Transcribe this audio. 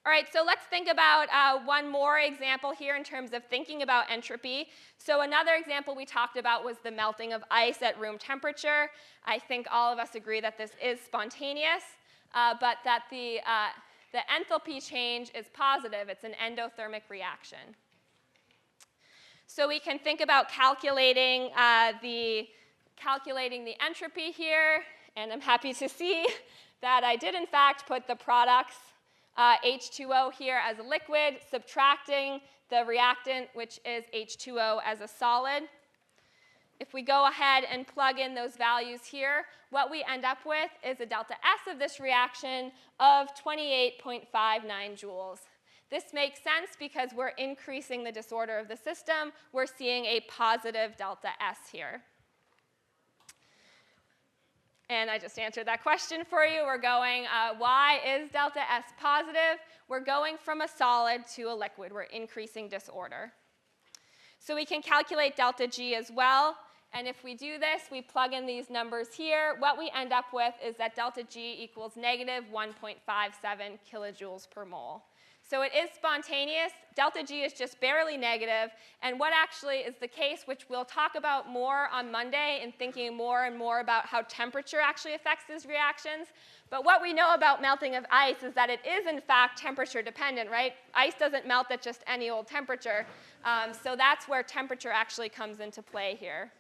All right, so let's think about one more example here in terms of thinking about entropy. So another example we talked about was the melting of ice at room temperature. I think all of us agree that this is spontaneous, but that the enthalpy change is positive. It's an endothermic reaction. So we can think about calculating the entropy here, and I'm happy to see that I did in fact put the products H2O here as a liquid, subtracting the reactant, which is H2O, as a solid. If we go ahead and plug in those values here, what we end up with is a delta S of this reaction of 28.59 joules. This makes sense because we're increasing the disorder of the system. We're seeing a positive delta S here. And I just answered that question for you. We're going, why is delta S positive? We're going from a solid to a liquid. We're increasing disorder. So we can calculate delta G as well. And if we do this, we plug in these numbers here. What we end up with is that delta G equals negative 1.57 kilojoules per mole. So it is spontaneous. Delta G is just barely negative. And what actually is the case, which we'll talk about more on Monday in thinking more and more about how temperature actually affects these reactions. But what we know about melting of ice is that it is, in fact, temperature dependent, right? Ice doesn't melt at just any old temperature. So that's where temperature actually comes into play here.